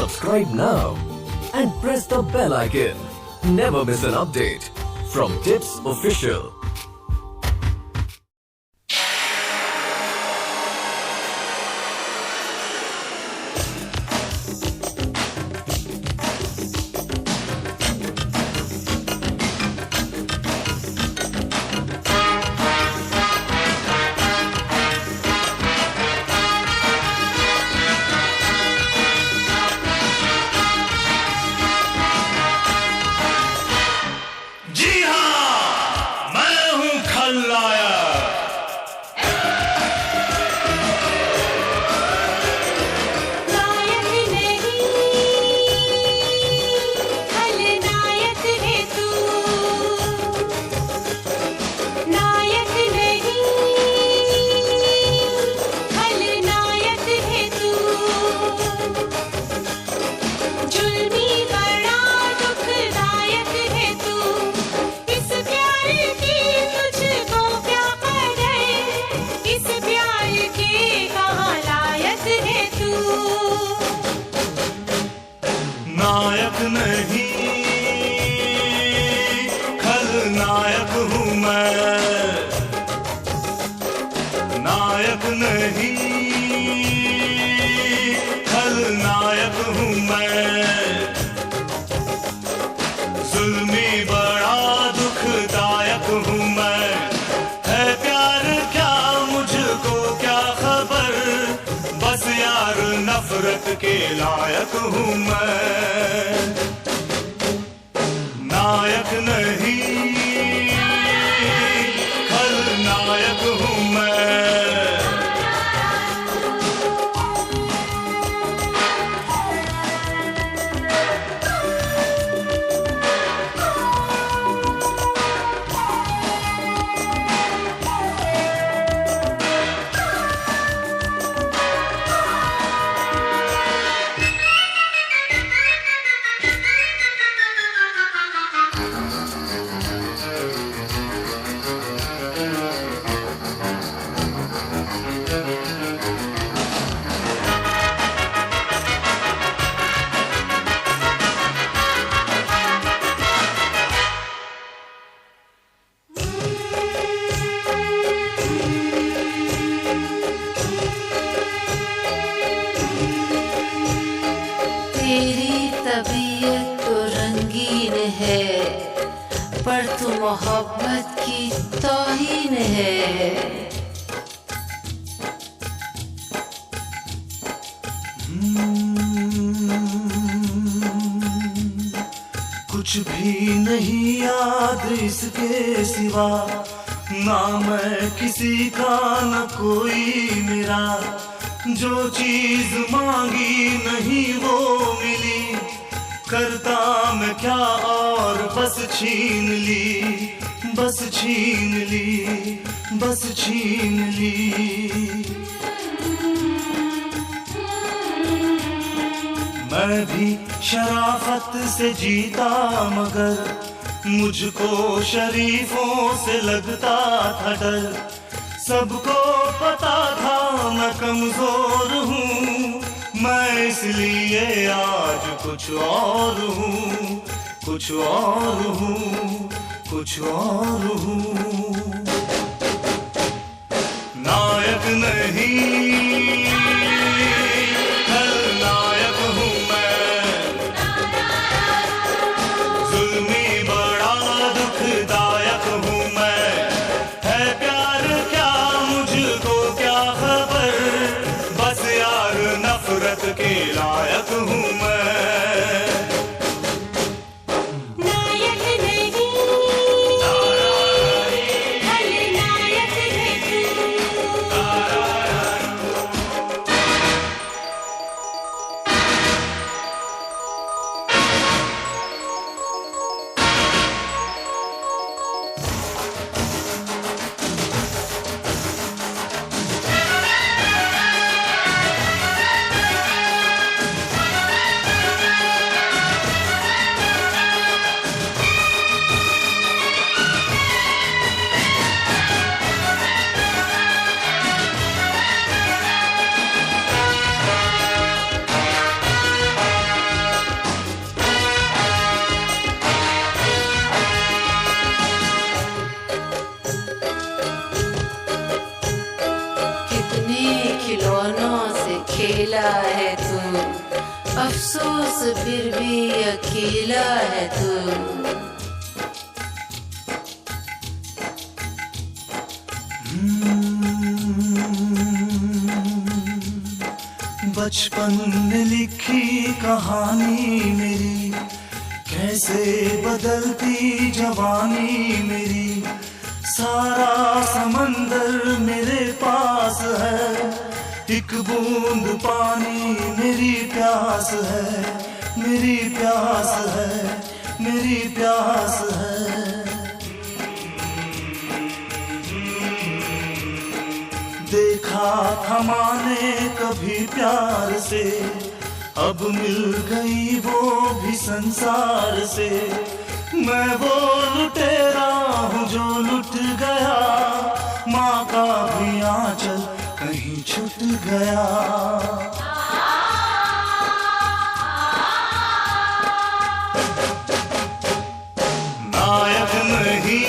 Subscribe now and press the bell icon. Never miss an update from Tips Official. नायक नहीं खलनायक हूँ मैं, नायक नहीं खलनायक हूँ मैं। जुल्मी बड़ा दुखदायक हूँ मैं, है प्यार क्या मुझको क्या खबर, बस यार नफरत के लायक हूँ मैं। नायक नहीं खलनायक हूँ मैं। तेरी तबीयत तो रंगीन है, पर तू मोहब्बत की तौहीन है। कुछ भी नहीं याद इसके सिवा, ना मैं किसी का न कोई मेरा। जो चीज मांगी नहीं वो मिली, करता मैं क्या और बस छीन ली, बस छीन ली, बस छीन ली। मैं भी शराफत से जीता मगर मुझको शरीफों से लगता था डर। सबको पता था मैं कमजोर हूँ, मैं इसलिए आज कुछ और हूँ, कुछ और हूँ, कुछ और हूँ। नायक नहीं खलनायक हूँ मैं, जुल्मी बड़ा दुखदायक हूँ मैं। है प्यार क्या मुझको क्या खबर, बस यार नफरत के लायक हूँ मैं। खलनायक है तू। खेला है तू, अफसोस फिर भी अकेला है तू। बचपन में लिखी कहानी मेरी, कैसे बदलती जवानी मेरी। सारा समंदर मेरे पास है, एक बूंद पानी मेरी प्यास है, मेरी प्यास है, मेरी प्यास है। देखा था माने कभी प्यार से, अब मिल गई वो भी संसार से। मैं वो लुटेरा हूँ जो लुट गया, माँ का भी आंचल कहीं छूट गया। नायक नहीं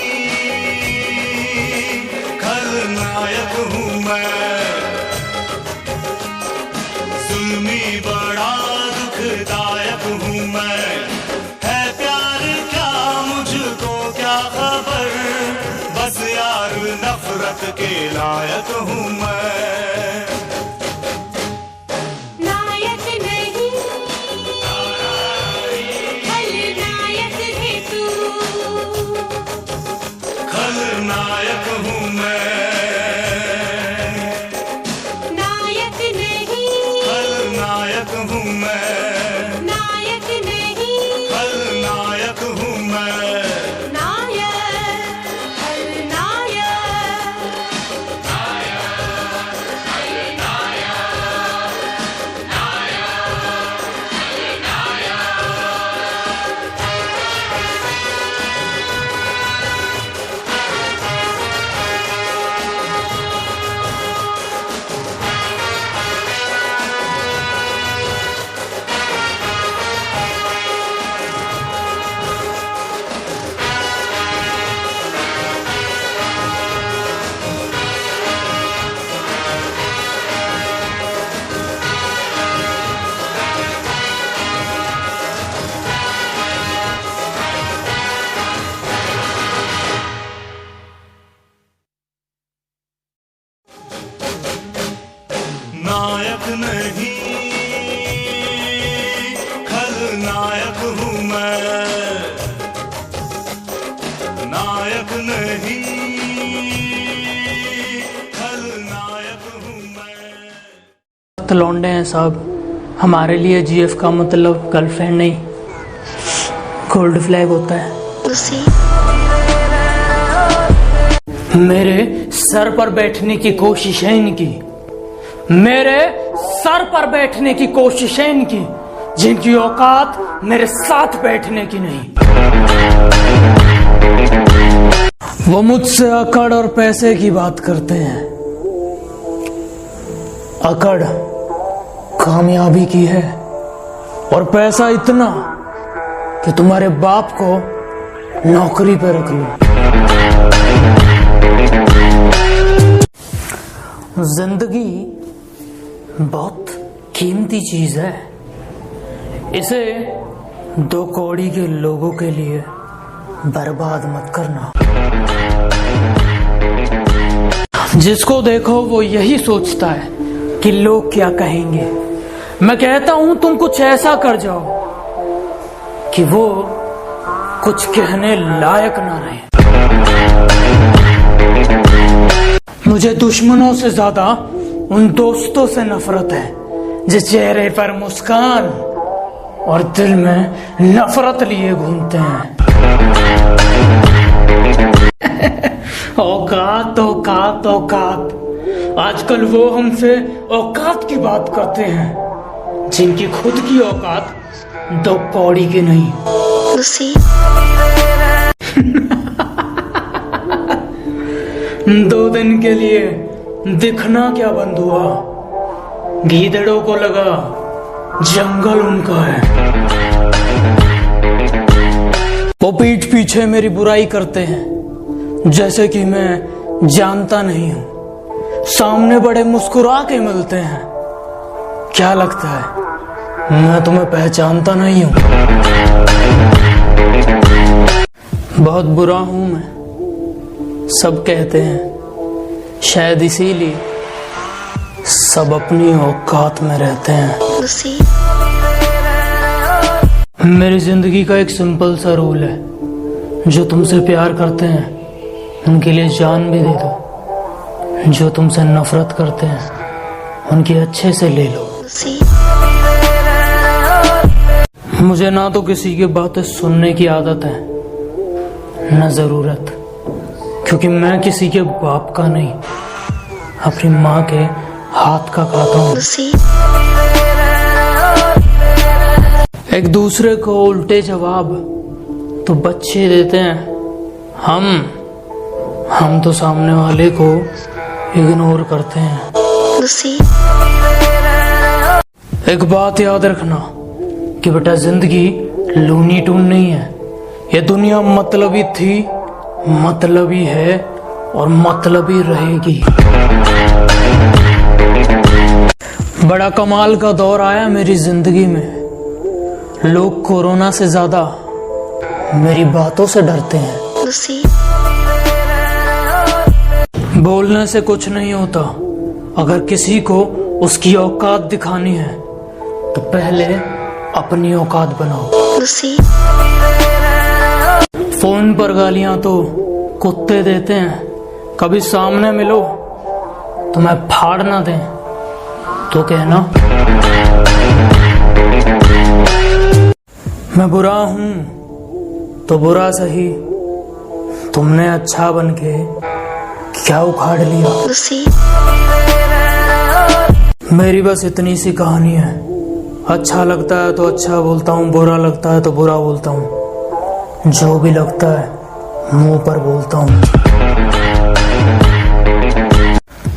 खलनायक हूँ मैं, जुल्मी बड़ा दुखदायक हूँ मैं। है प्यार क्या मुझको क्या खबर, बस यार नफरत के लायक हूँ मैं। नायक नहीं खलनायक है तू, खलनायक हूँ मैं। नायक नहीं खलनायक हूँ मैं, नायक नहीं खलनायक हूँ मैं। नायक खलनायक। नायक नहीं खलनायक हूँ मैं, नायक नहीं खलनायक हूँ मैं। तो लौंडे हैं साहब, हमारे लिए जीएफ का मतलब गर्लफ्रेंड नहीं, गोल्ड फ्लैग होता है। मेरे सर पर बैठने की कोशिश है इनकी, मेरे सर पर बैठने की कोशिश है इनकी, जिनकी औकात मेरे साथ बैठने की नहीं। वो मुझसे अकड़ और पैसे की बात करते हैं। अकड़ कामयाबी की है और पैसा इतना कि तुम्हारे बाप को नौकरी पे रख लो। जिंदगी बहुत कीमती चीज है, इसे दो कौड़ी के लोगों के लिए बर्बाद मत करना। जिसको देखो वो यही सोचता है कि लोग क्या कहेंगे। मैं कहता हूं तुम कुछ ऐसा कर जाओ कि वो कुछ कहने लायक ना रहे। मुझे दुश्मनों से ज्यादा उन दोस्तों से नफरत है जिस चेहरे पर मुस्कान और दिल में नफरत लिए घूमते हैं। औकात औकात औकात, आजकल वो हमसे औकात की बात करते हैं जिनकी खुद की औकात दो कौड़ी की नहीं। दो दिन के लिए दिखना क्या बंद हुआ, गीदड़ों को लगा जंगल उनका है। वो पीठ पीछे मेरी बुराई करते हैं जैसे कि मैं जानता नहीं हूं, सामने बड़े मुस्कुरा के मिलते हैं क्या लगता है मैं तुम्हें पहचानता नहीं हूँ? बहुत बुरा हूं मैं, सब कहते हैं, शायद इसीलिए सब अपनी औकात में रहते हैं। मेरी जिंदगी का एक सिंपल सा रूल है, जो तुमसे प्यार करते हैं उनके लिए जान भी दे दो, जो तुमसे नफरत करते हैं उनकी अच्छे से ले लो। मुझे ना तो किसी की बातें सुनने की आदत है, न जरूरत, क्योंकि मैं किसी के बाप का नहीं, अपनी माँ के हाथ का खाता हूँ। एक दूसरे को उल्टे जवाब तो बच्चे देते हैं, हम तो सामने वाले को इग्नोर करते हैं। एक बात याद रखना कि बेटा, जिंदगी लूनी टून नहीं है, ये दुनिया मतलबी थी, मतलबी है और मतलबी रहेगी। बड़ा कमाल का दौर आया मेरी जिंदगी में, लोग कोरोना से ज्यादा मेरी बातों से डरते हैं। बोलने से कुछ नहीं होता, अगर किसी को उसकी औकात दिखानी है तो पहले अपनी औकात बनाओ। फोन पर गालियां तो कुत्ते देते हैं, कभी सामने मिलो तुम्हें फाड़ ना दें तो कहना मैं बुरा हूं तो बुरा सही, तुमने अच्छा बनके क्या उखाड़ लिया। मेरी बस इतनी सी कहानी है, अच्छा लगता है तो अच्छा बोलता हूँ, बुरा लगता है तो बुरा बोलता हूँ, जो भी लगता है मुंह पर बोलता हूँ।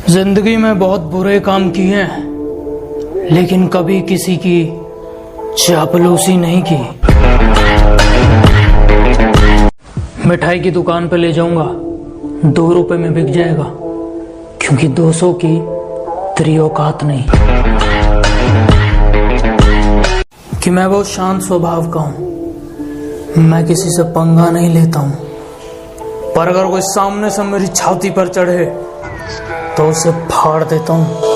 जिंदगी में बहुत बुरे काम किए हैं, लेकिन कभी किसी की चापलूसी नहीं की। मिठाई की दुकान पे ले जाऊंगा, 2 रुपए में बिक जाएगा, क्योंकि 200 की तेरी औकात नहीं। कि मैं बहुत शांत स्वभाव का हूं, मैं किसी से पंगा नहीं लेता हूं, पर अगर कोई सामने से मेरी छाती पर चढ़े तो उसे फाड़ देता हूं।